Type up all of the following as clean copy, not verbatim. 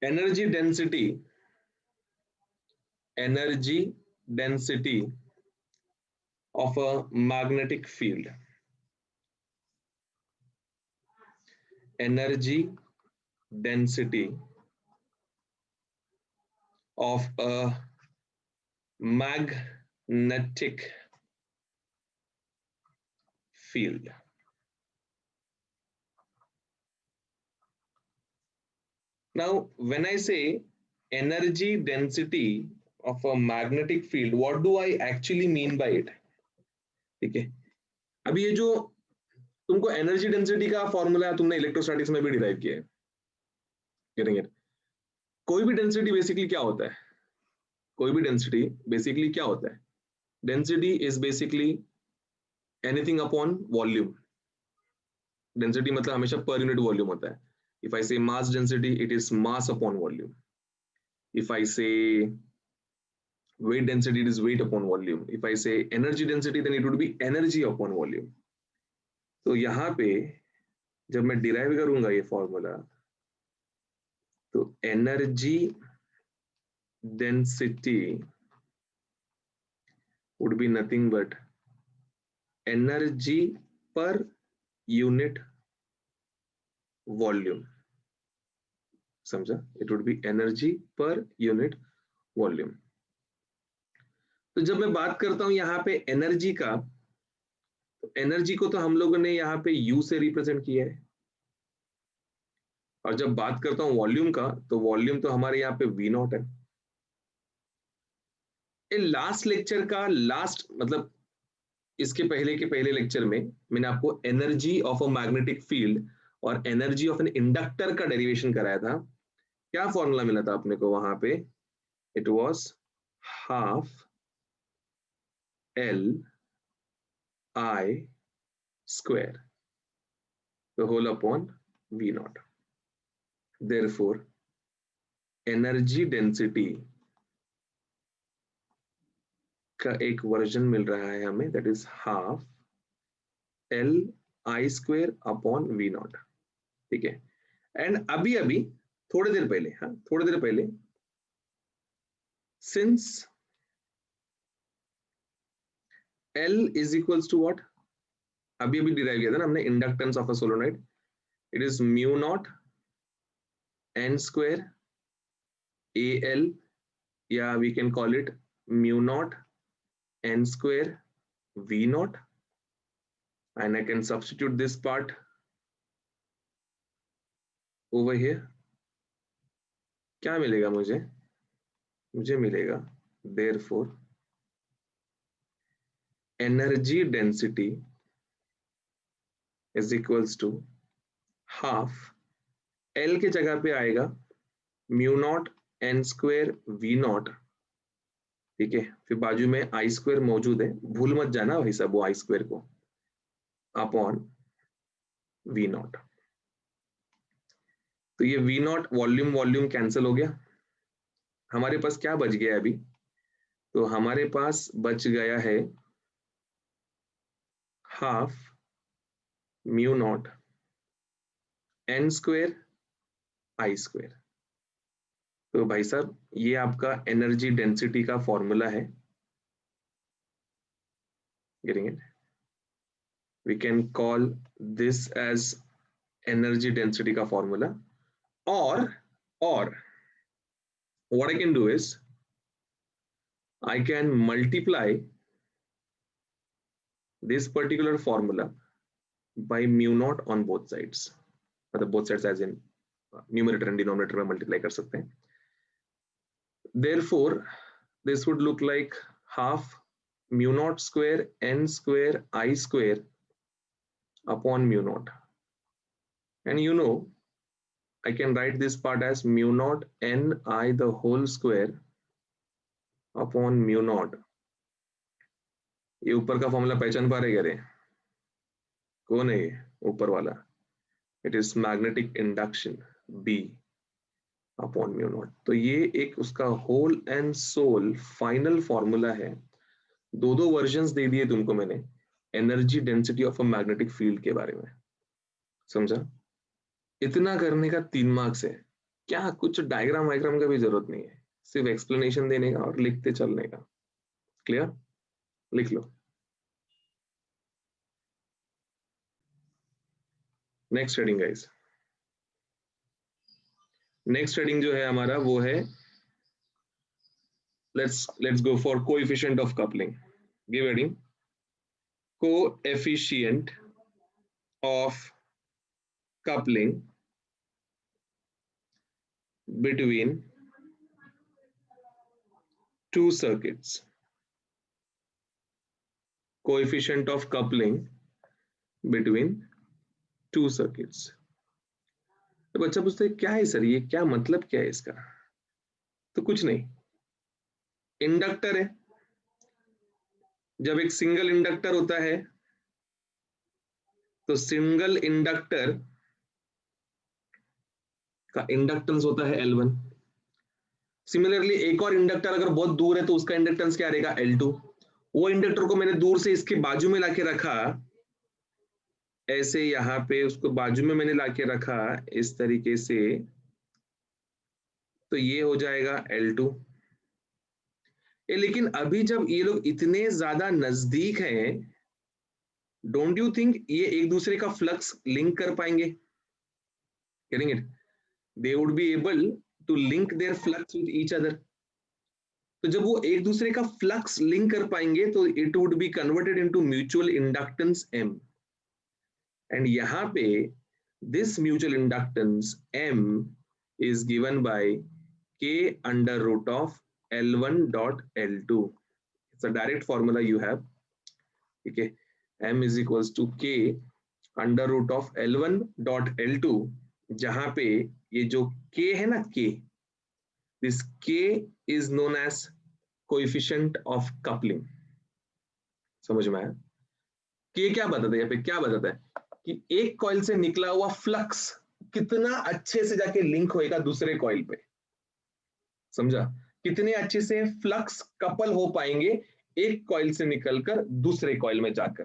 energy density energy density of a magnetic field. Energy density of a magnetic field. Now, when I say energy density of a magnetic field, what do I actually mean by it? ठीक है, अभी ये जो तुमको energy density का formula तुमने electrostatics में भी डिराइव किया है, getting it? कोई भी डेंसिटी बेसिकली क्या होता है? कोई भी डेंसिटी बेसिकली क्या होता है? Density is basically anything upon volume. Density मतलब हमेशा पर यूनिट वॉल्यूम होता है. इफ आई से mass density, it is mass upon volume. If I say weight density, it is weight upon volume. If I say energy density, then it would be energy upon volume. तो यहाँ पे जब मैं derive करूंगा ये formula, तो energy density would be nothing but energy per unit volume. समझा? It would be energy per unit volume. तो जब मैं बात करता हूं यहाँ पे एनर्जी का, तो एनर्जी को तो हम लोगों ने यहाँ पे U से रिप्रेजेंट किया है, और जब बात करता हूं वॉल्यूम का, तो वॉल्यूम तो हमारे यहाँ पे V नॉट है. लास्ट लेक्चर का लास्ट मतलब इसके पहले के पहले लेक्चर में मैंने आपको energy of a magnetic field और एनर्जी ऑफ एन इंडक्टर का डेरिवेशन कराया था. क्या फॉर्मूला मिला था अपने को वहां पे? It was half L I square the whole upon V not. Therefore energy density का एक वर्जन मिल रहा है हमें, that is half L I square upon V not. ठीक है. एंड अभी अभी थोड़ी देर पहले, हाँ थोड़ी देर पहले, since L is equals to what? अभी अभी डिराइव किया था ना हमने, inductance of a solenoid. It is mu not N square A L, या we can call it mu not N square V naught, and I can substitute this part over here. क्या मिलेगा मुझे? मुझे मिलेगा therefore energy density is equals to half L के जगह पे आएगा mu not N square V not. ठीक है, फिर बाजू में आई स्क्वायर मौजूद है, भूल मत जाना भाई साहब वो आई स्क्वायर को, अपॉन वी नॉट. तो ये V not volume volume cancel हो गया. हमारे पास क्या बच गया अभी? तो हमारे पास बच गया है half mu not N square I square. तो भाई साहब ये आपका एनर्जी डेंसिटी का फॉर्मूला है. Getting it? We can call this as energy density का फॉर्मूला. और what I can do is I can multiply this particular formula by mu naught on both sides. मतलब both sides as in numerator and denominator में multiply कर सकते हैं. Therefore, this would look like half mu naught square n square I square upon mu naught. And you know, I can write this part as mu naught n I the whole square upon mu naught. ये ऊपर का formula पहचान पा रहे क्या रे? कौन है ये ऊपर वाला? It is magnetic induction B upon mu not. तो ये एक उसका whole and sole final formula है. दो वर्जन्स दे दिए तुमको मैंने energy density of a magnetic field के बारे में. समझा? इतना करने का 3 मार्क्स है. क्या कुछ डायग्राम वायग्राम का भी जरूरत नहीं है, सिर्फ एक्सप्लेनेशन देने का और लिखते चलने का। क्लियर? लिख लो। Next heading guys, next heading जो है हमारा वो है let's go for coefficient of coupling. Give heading coefficient of coupling between two circuits. Coefficient of coupling between two circuits. तो बच्चा पूछता है क्या है सर, ये क्या मतलब क्या है इसका? तो कुछ नहीं, इंडक्टर है, जब एक सिंगल इंडक्टर होता है तो सिंगल इंडक्टर का इंडक्टेंस होता है L1। सिमिलरली एक और इंडक्टर अगर बहुत दूर है तो उसका इंडक्टेंस क्या रहेगा, L2। वो इंडक्टर को मैंने दूर से इसके बाजू में लाके रखा, ऐसे यहाँ पे उसको बाजू में मैंने लाके रखा इस तरीके से, तो ये हो जाएगा L2। लेकिन अभी जब ये लोग इतने ज्यादा नजदीक हैं, डोंट यू थिंक ये एक दूसरे का फ्लक्स लिंक कर पाएंगे? Getting it? They would be able to link their flux with each other. तो जब वो एक दूसरे का फ्लक्स लिंक कर पाएंगे तो it would be converted into mutual inductance M। And यहाँ पे this mutual inductance M is given by K under root of L1 dot L2. It's a direct formula you have. ठीक है, M is equals to K under root of L1 dot L2, जहां पे ये जो K है ना, K, this K is known as coefficient of coupling। समझ में आया? K क्या बताता है यहाँ पे, क्या बताता है कि एक कॉइल से निकला हुआ फ्लक्स कितना अच्छे से जाके लिंक होएगा दूसरे कॉइल पे। समझा? कितने अच्छे से फ्लक्स कपल हो पाएंगे एक कॉइल से निकलकर दूसरे कॉइल में जाकर।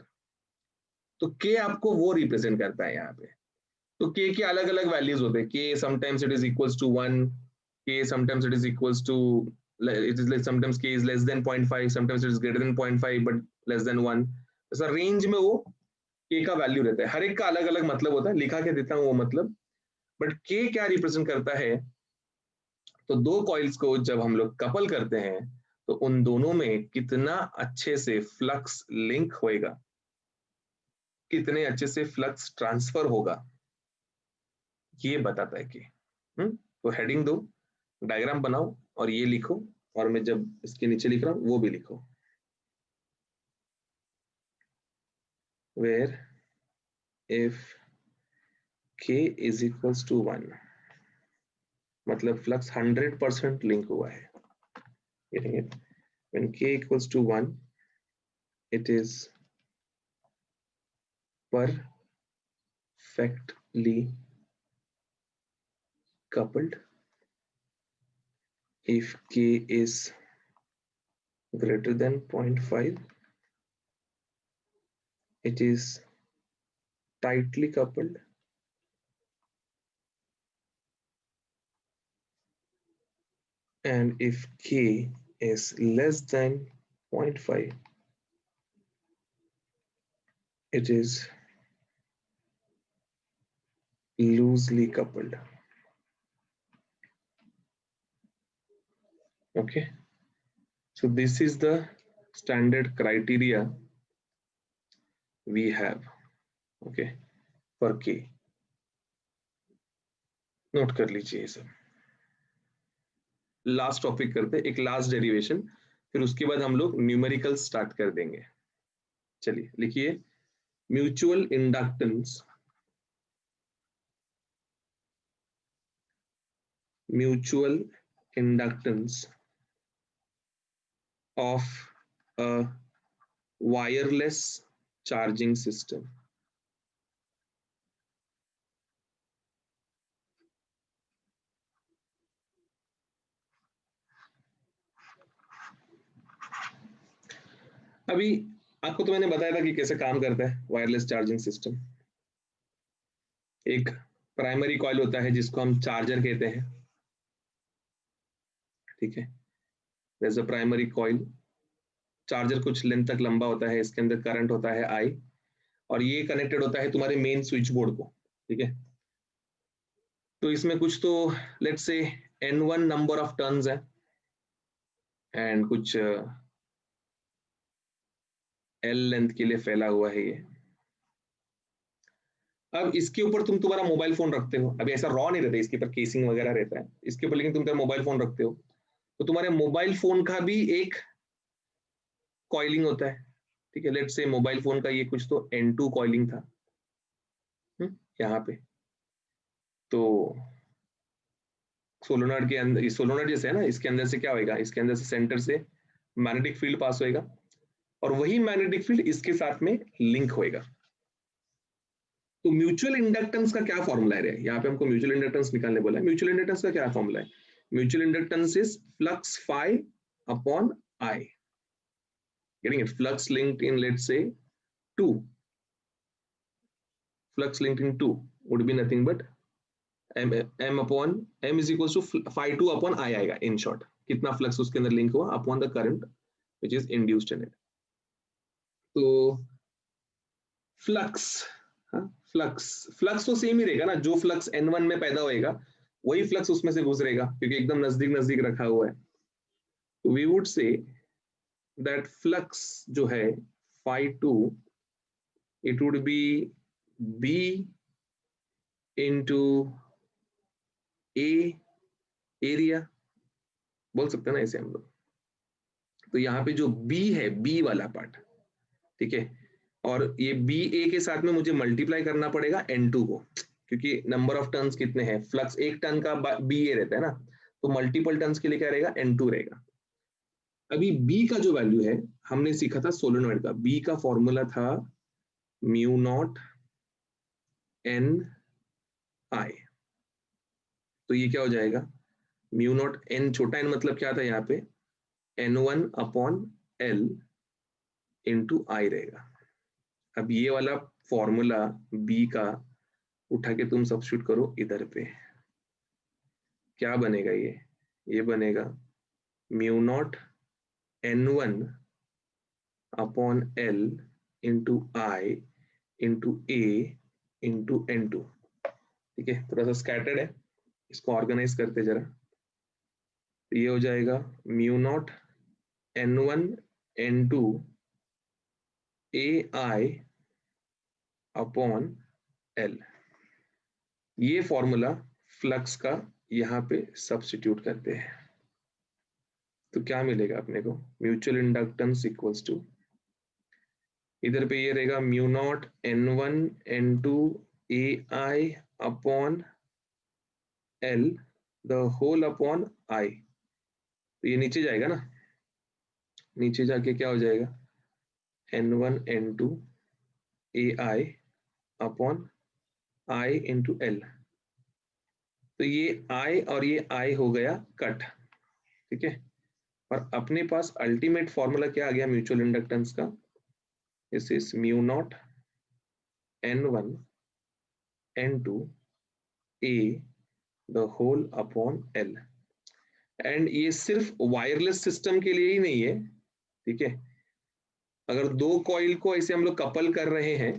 तो के आपको वो रिप्रेजेंट करता है यहाँ पे। तो के के अलग अलग वैल्यूज होते हैं। K sometimes it is equals to 1, k sometimes it is equals to, it is like sometimes k is less than 0.5, sometimes it is greater than 0.5 but less than 1। ऐसा रेंज में वो k का value रहता है, हर एक का अलग अलग मतलब होता है, लिखा के देता हूँ वो मतलब। बट k क्या रिप्रेजेंट करता है, तो दो कॉइल्स को जब हम लोग कपल करते हैं तो उन दोनों में कितना अच्छे से फ्लक्स लिंक होएगा, कितने अच्छे से फ्लक्स ट्रांसफर होगा, ये बताता है कि तो हेडिंग दो, डायग्राम बनाओ और ये लिखो, और मैं जब इसके नीचे लिख रहा हूं वो भी लिखो। Where if k is equals to 1, मतलब फ्लक्स 100% लिंक हुआ है। Getting it? When k equals to 1, it is perfectly coupled. If k is greater than 0.5, it is tightly coupled. And if k is less than 0.5, it is loosely coupled. Okay, so this is the standard criteria we have, okay, for k। Note कर लीजिए ये सब। Last topic करते हैं, एक last derivation, फिर उसके बाद हम लोग न्यूमेरिकल स्टार्ट कर देंगे। चलिए लिखिए, mutual inductance, mutual inductance of a wireless charging system। अभी आपको तो मैंने बताया था कि कैसे काम करता है वायरलेस चार्जिंग सिस्टम। एक प्राइमरी कॉइल होता है जिसको हम चार्जर कहते हैं, ठीक है, there is a primary coil, charger कुछ लेंथ तक लंबा होता है, इसके अंदर करंट होता है आई, और ये कनेक्टेड होता है तुम्हारे मेन स्विच बोर्ड को, ठीक है। तो इसमें कुछ तो let's say N1 number of turns है एंड कुछ L लेंथ के लिए फैला हुआ है ये। अब इसके ऊपर तुम तुम्हारा मोबाइल फोन रखते हो, अभी ऐसा रॉ नहीं रहता, इसके ऊपर केसिंग वगैरह रहता है इसके ऊपर, लेकिन तुम तुम्हारा मोबाइल फोन रखते हो, तो तुम्हारे मोबाइल फोन का भी एक कॉइलिंग होता है, ठीक है। लेट्स से मोबाइल फोन का ये कुछ तो N2 कॉइलिंग था यहाँ पे, तो सोलोनॉइड के अंदर, सोलोनॉइड जैसे है ना, इसके अंदर से क्या होएगा, इसके अंदर से सेंटर से मैग्नेटिक फील्ड पास होएगा, और वही मैग्नेटिक फील्ड इसके साथ में लिंक होएगा। तो म्यूचुअल इंडक्टेंस का क्या फॉर्मूला है, यहाँ पे हमको म्यूचुअल इंडक्टेंस निकालने बोला है। म्यूचुअल इंडक्टेंस का क्या फॉर्मूला है, mutual inductance is flux phi upon I, getting it, flux linked in let's say 2, flux linked in 2 would be nothing but m upon m is equals to phi 2 upon I आएगा, in short कितना flux उसके अंदर link हुआ upon the current which is induced in it। तो flux, flux flux तो same ही रहेगा ना, जो फ्लक्स N1 में पैदा होएगा वही फ्लक्स उसमें से गुजरेगा, क्योंकि एकदम नजदीक नजदीक रखा हुआ है। तो we would say that flux जो है phi 2, it would be B into A area, बोल सकते हैं ना इसे हम लोग। तो यहाँ पे जो B है, B वाला पार्ट, ठीक है, और ये बी ए के साथ में मुझे मल्टीप्लाई करना पड़ेगा N2 को, क्योंकि नंबर ऑफ टर्न्स कितने हैं, फ्लक्स एक टर्न का बी ए रहता है ना, तो मल्टीपल टर्न्स के लिए क्या रहेगा, N2 रहेगा। अभी बी का जो वैल्यू है हमने सीखा था सोलेनॉइड का, बी का फॉर्मूला था म्यू नॉट एन आई, तो ये क्या हो जाएगा, म्यू नॉट एन, छोटा एन मतलब क्या था यहाँ पे, N1 अपॉन एल इंटू आई रहेगा। अब ये वाला फॉर्मूला बी का उठा के तुम सब्स्टिट्यूट करो इधर पे, क्या बनेगा, ये बनेगा mu not N1 upon L into I into A into N2, ठीक है। थोड़ा सा स्कैटर्ड है, इसको ऑर्गेनाइज करते जरा, तो ये हो जाएगा mu naught N1 N2 A I upon L, ये फॉर्मूला फ्लक्स का यहाँ पे सब्स्टिट्यूट करते हैं, तो क्या मिलेगा अपने को, म्यूचुअल इंडक्टेंस इक्वल्स टू, इधर पे ये रहेगा mu not N1 N2 A I upon L the whole upon I, तो ये नीचे जाएगा ना, नीचे जाके क्या हो जाएगा, N1 N2 A I upon I into L, तो ये आई और ये आई हो गया कट, ठीक है। और अपने पास अल्टीमेट फॉर्मूला क्या आ गया म्यूचुअल इंडक्टेंस का, this is mu not N1 N2 A the whole upon L, and ये सिर्फ वायरलेस सिस्टम के लिए ही नहीं है, ठीक है। अगर दो कॉइल को ऐसे हम लोग कपल कर रहे हैं,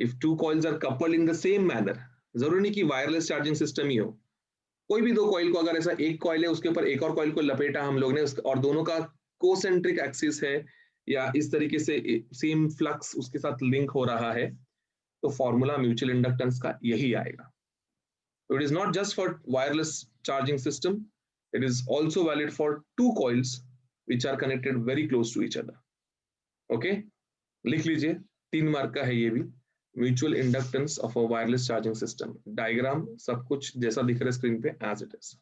if two coils are coupled in the same manner, जरूरी नहीं कि वायरलेस चार्जिंग सिस्टम ही हो, कोई भी दो कॉइल को, अगर ऐसा एक कॉइल है उसके ऊपर एक और कॉइल को लपेटा हम लोग ने, और दोनों का कोसेंट्रिक एक्सिस है या इस तरीके से सेम फ्लक्स उसके साथ लिंक हो रहा है, तो फॉर्मूला म्यूचुअल इंडक्टेंस का यही आएगा। So it is not just for wireless charging system, it is also valid for two coils which are connected very close to each other. Okay, लिख लीजिए, 3 मार्क का है ये भी, mutual inductance of a wireless charging system, diagram सब कुछ जैसा दिख रहा है स्क्रीन पे एज इट इज।